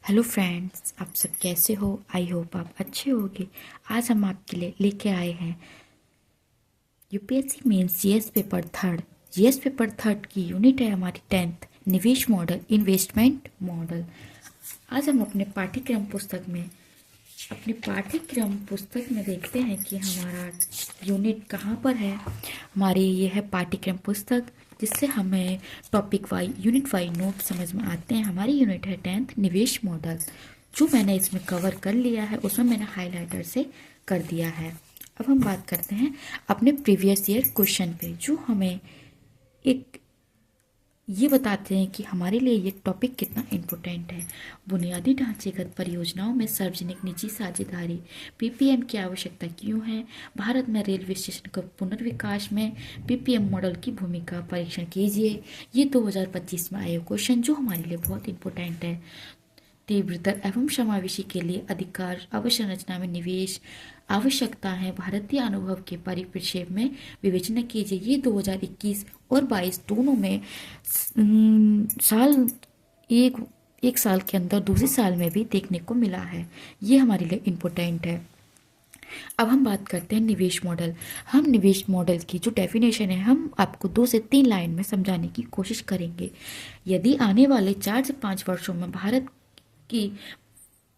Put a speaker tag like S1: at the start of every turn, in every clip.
S1: Hello friends, आप सब कैसे हो? आई होप आप अच्छे होगे। आज हम आपके लिए लेके आए हैं UPSC mains GS paper third. GS paper third की यूनिट है हमारी 10th, निवेश मॉडल, इन्वेस्टमेंट मॉडल। आज हम अपने पाठ्यक्रम पुस्तक में देखते हैं कि हमारा यूनिट कहाँ पर है। हमारी ये है पाठ्यक्रम पुस्तक, जिससे हमें topic wise unit wise note समझ में आते हैं। हमारी यूनिट है 10th, निवेश मॉडल। जो मैंने इसमें कवर कर लिया है उसमें मैंने हाइलाइटर से कर दिया है। अब हम बात करते हैं अपने प्रीवियस ईयर क्वेश्चन पे, जो हमें एक ये बताते हैं कि हमारे लिए ये टॉपिक कितना इम्पोर्टेंट है। बुनियादी ढांचेगत परियोजनाओं में सार्वजनिक निजी साझेदारी, पीपीएम की आवश्यकता क्यों है, भारत में रेलवे स्टेशन के पुनर्विकास में पीपीएम मॉडल की भूमिका परीक्षण कीजिए। ये 2025 में आए क्वेश्चन जो हमारे लिए बहुत इम्पोर्टेंट है। तीव्रतर एवं समावेशी के लिए अधिकार अवसंरचना में निवेश आवश्यकता है, भारतीय अनुभव के परिप्रेक्ष्य में विवेचना कीजिए। ये 2021 और 22 दोनों में साल एक साल के अंदर दूसरे साल में भी देखने को मिला है। ये हमारे लिए इम्पोर्टेंट है। अब हम बात करते हैं निवेश मॉडल। हम निवेश मॉडल की जो डेफिनेशन है हम आपको 2 से 3 लाइन में समझाने की कोशिश करेंगे। यदि आने वाले 4 से 5 वर्षों में भारत की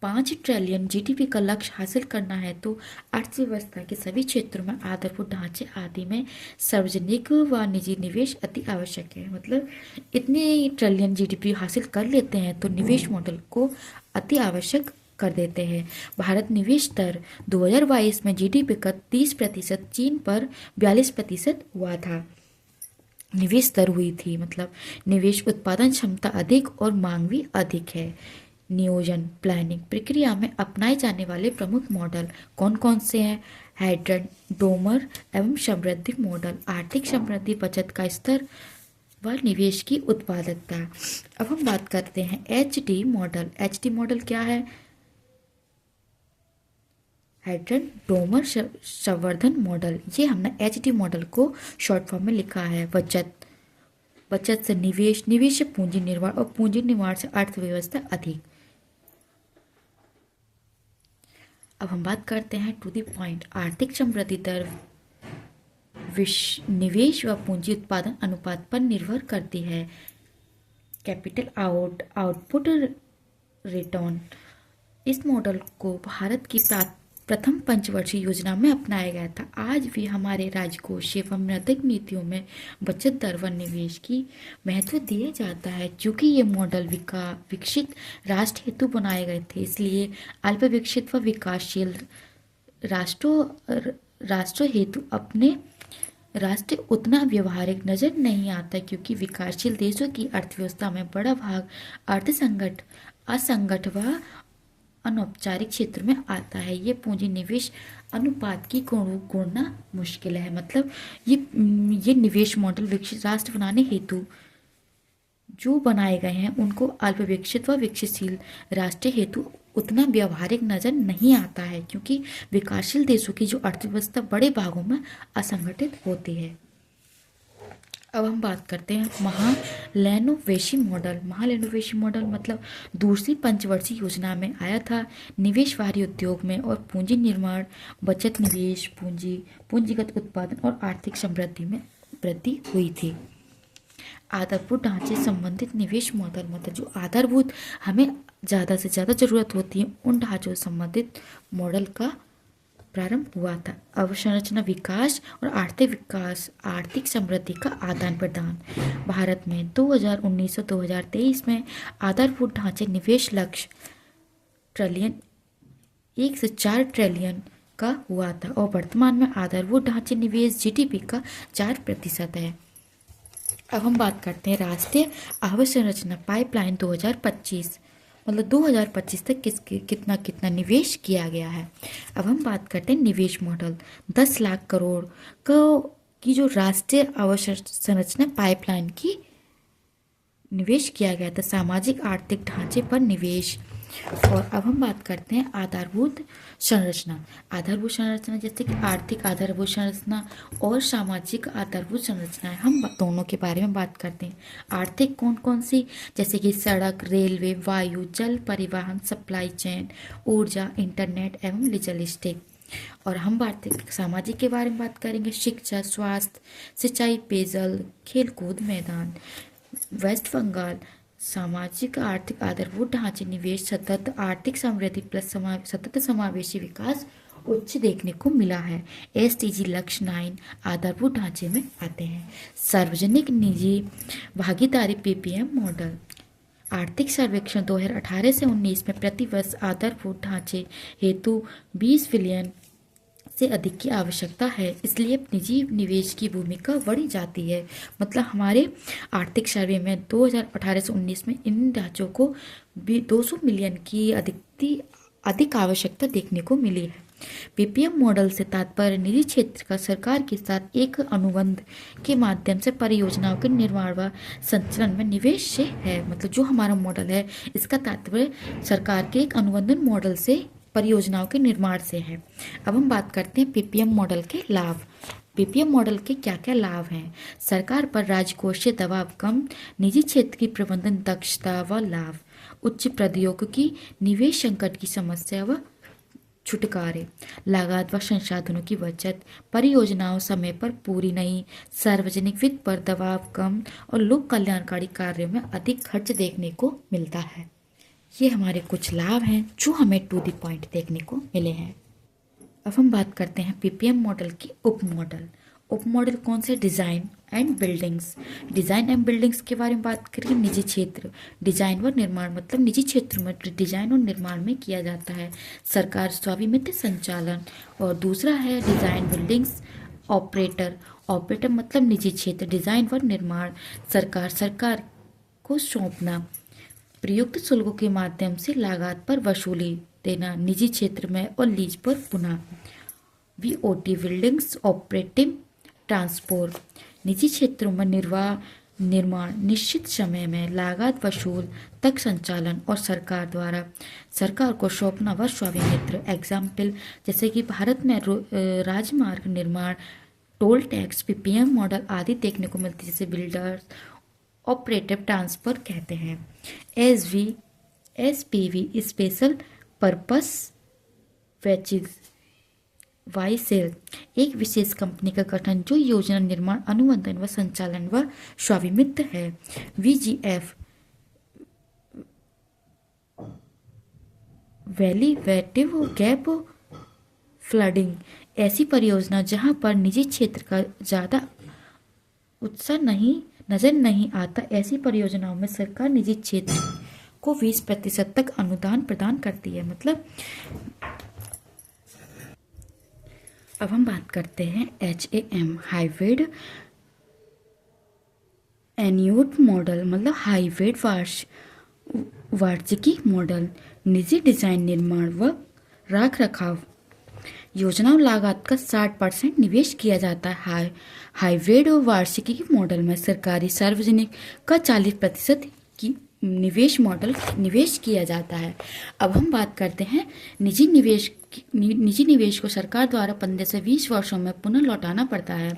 S1: 5 ट्रिलियन जीडीपी का लक्ष्य हासिल करना है तो अर्थव्यवस्था के सभी क्षेत्रों में आधारभूत ढांचे आदि में सार्वजनिक व निजी निवेश अति आवश्यक है। मतलब इतने ट्रिलियन जीडीपी हासिल कर लेते हैं तो निवेश मॉडल को अति आवश्यक कर देते हैं। भारत निवेश दर 2022 में जीडीपी का 30%, चीन पर 42% हुआ था। निवेश दर हुई थी, मतलब निवेश उत्पादन क्षमता अधिक और मांग भी अधिक है। नियोजन प्लानिंग प्रक्रिया में अपनाए जाने वाले प्रमुख मॉडल कौन कौन से हैं? हाइड्रन, डोमर एवं समृद्धि मॉडल। आर्थिक समृद्धि, बचत का स्तर व निवेश की उत्पादकता। अब हम बात करते हैं H D model. H D model क्या है? हाइड्रन, डोमर, संवर्धन मॉडल। ये हमने एच डी मॉडल को शॉर्ट फॉर्म में लिखा है। बचत से निवेश, निवेश से पूंजी निर्माण और पूंजी निर्माण से अर्थव्यवस्था अधिक। अब हम बात करते हैं टू द पॉइंट। आर्थिक समृद्धि दर निवेश व पूंजी उत्पादन अनुपात पर निर्भर करती है। Capital output return. इस मॉडल को भारत की प्रथम पंचवर्षीय योजना में अपनाया गया था। आज भी हमारे राजकोष एवं नैतिक नीतियों में बचत दर व निवेश की महत्व दिया जाता है। क्योंकि ये मॉडल विकसित राष्ट्र हेतु बनाए गए थे, इसलिए अल्प विकसित व विकासशील राष्ट्रों हेतु अपने राष्ट्र उतना व्यवहारिक नजर नहीं आता, क्योंकि विकासशील देशों की अर्थव्यवस्था में बड़ा भाग असंगठ व अनौपचारिक क्षेत्र में आता है। ये पूंजी निवेश अनुपात की गणना मुश्किल है। मतलब ये निवेश मॉडल विकसित राष्ट्र बनाने हेतु जो बनाए गए हैं उनको अल्प विकसित व विकसितशील राष्ट्र हेतु उतना व्यवहारिक नजर नहीं आता है, क्योंकि विकासशील देशों की जो अर्थव्यवस्था बड़े भागों में असंगठित होती है। अब हम बात करते हैं महालैनोवेशी मॉडल। महालैनोवेशी मॉडल मतलब दूसरी पंचवर्षीय योजना में आया था। निवेश बाहरी उद्योग में और पूंजी निर्माण, बचत, निवेश, पूंजीगत उत्पादन और आर्थिक समृद्धि में वृद्धि हुई थी। आधारभूत ढांचे संबंधित निवेश मॉडल मतलब जो आधारभूत हमें ज़्यादा से ज़्यादा जरूरत होती है उन ढांचों से संबंधित मॉडल का प्रारंभ हुआ था। अवसंरचना विकास और आर्थिक विकास, आर्थिक समृद्धि का आदान प्रदान। भारत में 2019 से 2023 में आधारभूत ढांचे निवेश लक्ष्य ट्रिलियन 1 से 4 ट्रिलियन का हुआ था और वर्तमान में आधारभूत ढांचे निवेश जीडीपी का 4% है। अब हम बात करते हैं राष्ट्रीय अवसंरचना पाइपलाइन 2025, मतलब 2025 तक कितना कितना निवेश किया गया है। अब हम बात करते हैं निवेश मॉडल। 10 लाख करोड़ की जो राष्ट्रीय अवसंरचना पाइपलाइन की निवेश किया गया था। सामाजिक आर्थिक ढांचे पर निवेश, और अब हम बात करते हैं आधारभूत संरचना। आधारभूत संरचना जैसे कि आर्थिक आधारभूत संरचना और सामाजिक आधारभूत संरचना है, हम दोनों के बारे में बात करते हैं। आर्थिक कौन कौन सी, जैसे कि सड़क, रेलवे, वायु, जल परिवहन, सप्लाई चेन, ऊर्जा, इंटरनेट एवं लॉजिस्टिक। और हम भारतीय सामाजिक के बारे में बात करेंगे, शिक्षा, स्वास्थ्य, सिंचाई, पेयजल, खेलकूद मैदान। वेस्ट बंगाल सामाजिक आर्थिक आधारभूत ढांचे निवेश सतत आर्थिक समृद्धि प्लस सतत समावेशी विकास उच्च देखने को मिला है। SDG लक्ष्य 9 आधारभूत ढांचे में आते हैं। सार्वजनिक निजी भागीदारी PPM मॉडल। आर्थिक सर्वेक्षण 2018 से 19 में प्रतिवर्ष आधारभूत ढांचे हेतु 20 बिलियन से अधिक की आवश्यकता है, इसलिए निजी निवेश की भूमिका बढ़ी जाती है। मतलब हमारे आर्थिक सर्वे में 2018 से 19 में इन ढांचों को 200 मिलियन की अधिक आवश्यकता देखने को मिली है। PPM मॉडल से तात्पर्य निजी क्षेत्र का सरकार के साथ एक अनुबंध के माध्यम से परियोजनाओं के निर्माण व संचालन में निवेश से है। मतलब जो हमारा मॉडल है इसका तात्पर्य सरकार के एक अनुबंधन मॉडल से परियोजनाओं के निर्माण से है। अब हम बात करते हैं PPM मॉडल के लाभ। PPM मॉडल के क्या क्या लाभ हैं? सरकार पर राजकोषीय दबाव कम, निजी क्षेत्र की प्रबंधन दक्षता व लाभ, उच्च प्रौद्योगिकी, निवेश संकट की समस्या व छुटकारे, लागत व संसाधनों की बचत, परियोजनाओं समय पर पूरी नहीं, सार्वजनिक वित्त पर दबाव कम और लोक कल्याणकारी कार्यों में अधिक खर्च देखने को मिलता है। ये हमारे कुछ लाभ हैं जो हमें टू द पॉइंट देखने को मिले हैं। अब हम बात करते हैं PPM मॉडल की उप मॉडल। उप मॉडल कौन से? Design and buildings. Design and buildings के बारे में बात करें। निजी क्षेत्र, डिजाइन व निर्माण, मतलब निजी क्षेत्र में डिजाइन और निर्माण में किया जाता है। सरकार स्वामित्व संचालन। और दूसरा है डिजाइन बिल्डिंग्स ऑपरेटर। ऑपरेटर मतलब निजी क्षेत्र, डिजाइन व निर्माण सरकार को सौंपना। प्रयुक्त शुल्कों के माध्यम से लागत पर वसूली देना निजी क्षेत्र में और लीज पर पुनः। VOT बिल्डिंग्स ऑपरेटिव ट्रांसपोर्ट, निजी क्षेत्रों में निर्माण निश्चित समय में लागत वसूल तक संचालन और सरकार को सौंपना व स्वामित्व। एग्जाम्पल जैसे कि भारत में राजमार्ग निर्माण, टोल टैक्स, PPM मॉडल आदि देखने को मिलती है, जैसे बिल्डर्स ऑपरेटिव ट्रांसफर कहते हैं। SPV स्पेशल पर्पस वेहिकल, एक विशेष कंपनी का गठन जो योजना निर्माण, अनुबंधन व संचालन व स्वामित्व है। VGF वैल्यूएटिव गैप फ्लडिंग, ऐसी परियोजना जहां पर निजी क्षेत्र का ज़्यादा उत्साह नजर नहीं आता। ऐसी परियोजनाओं में सरकार निजी क्षेत्र को 20% तक अनुदान प्रदान करती है। मतलब अब हम बात करते हैं HAM हाइब्रिड एन्यूट मॉडल, मतलब हाइब्रिड वार्षिकी मॉडल। निजी डिजाइन, निर्माण व रख रखाव योजनाओं लागत का 60% निवेश किया जाता है। हाइब्रिड और वार्षिकी मॉडल में सरकारी सार्वजनिक का 40% की निवेश किया जाता है। अब हम बात करते हैं निजी निवेश को सरकार द्वारा 15 से 20 वर्षों में पुनः लौटाना पड़ता है।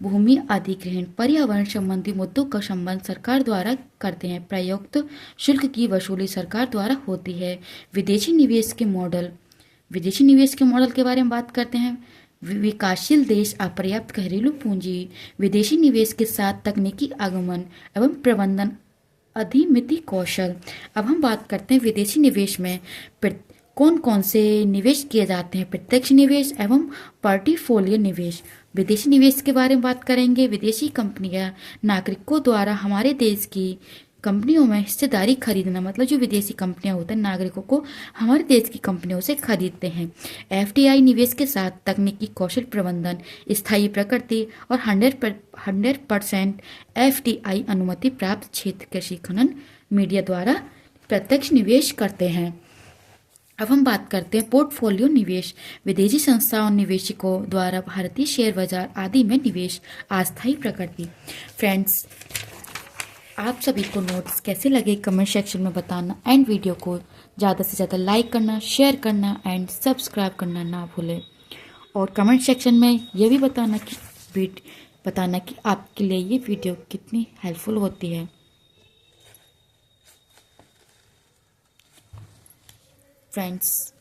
S1: भूमि अधिग्रहण, पर्यावरण संबंधी मुद्दों का संबंध सरकार द्वारा करते हैं। प्रयुक्त शुल्क की वसूली सरकार द्वारा होती है। विदेशी निवेश के मॉडल के बारे में बात करते हैं। विकासशील देश अपर्याप्त घरेलू पूंजी, विदेशी निवेश के साथ तकनीकी आगमन एवं प्रबंधन अधिमिति कौशल। अब हम बात करते हैं विदेशी निवेश में कौन कौन से निवेश किए जाते हैं। प्रत्यक्ष निवेश एवं पोर्टफोलियो निवेश। विदेशी निवेश के बारे में बात करेंगे। विदेशी कंपनियां नागरिकों द्वारा हमारे देश की कंपनियों में हिस्सेदारी खरीदना, मतलब जो विदेशी कंपनियां होते हैं नागरिकों को हमारे देश की कंपनियों से खरीदते हैं। FDI निवेश के साथ तकनीकी कौशल प्रबंधन, स्थायी प्रकृति और 100% FDI अनुमति प्राप्त क्षेत्र कृषि खनन मीडिया द्वारा प्रत्यक्ष निवेश करते हैं। अब हम बात करते हैं पोर्टफोलियो निवेश। विदेशी संस्थाओं निवेशकों द्वारा भारतीय शेयर बाजार आदि में निवेश, अस्थायी प्रकृति। फ्रेंड्स, आप सभी को नोट्स कैसे लगे कमेंट सेक्शन में बताना एंड वीडियो को ज़्यादा से ज़्यादा लाइक करना, शेयर करना एंड सब्सक्राइब करना ना भूलें। और कमेंट सेक्शन में ये भी बताना कि आपके लिए ये वीडियो कितनी हेल्पफुल होती है। फ्रेंड्स,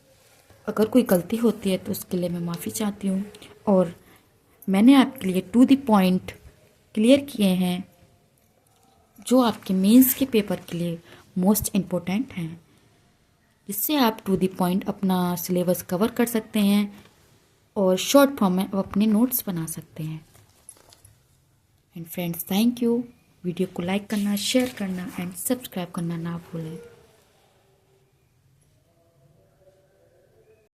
S1: अगर कोई गलती होती है तो उसके लिए मैं माफ़ी चाहती हूँ। और मैंने आपके लिए टू द पॉइंट क्लियर किए हैं जो आपके मेंस के पेपर के लिए मोस्ट इम्पोर्टेंट हैं, जिससे आप टू द पॉइंट अपना सिलेबस कवर कर सकते हैं और शॉर्ट फॉर्म में अपने नोट्स बना सकते हैं। And friends, thank you. Video को लाइक करना, शेयर करना एंड सब्सक्राइब करना ना भूलें।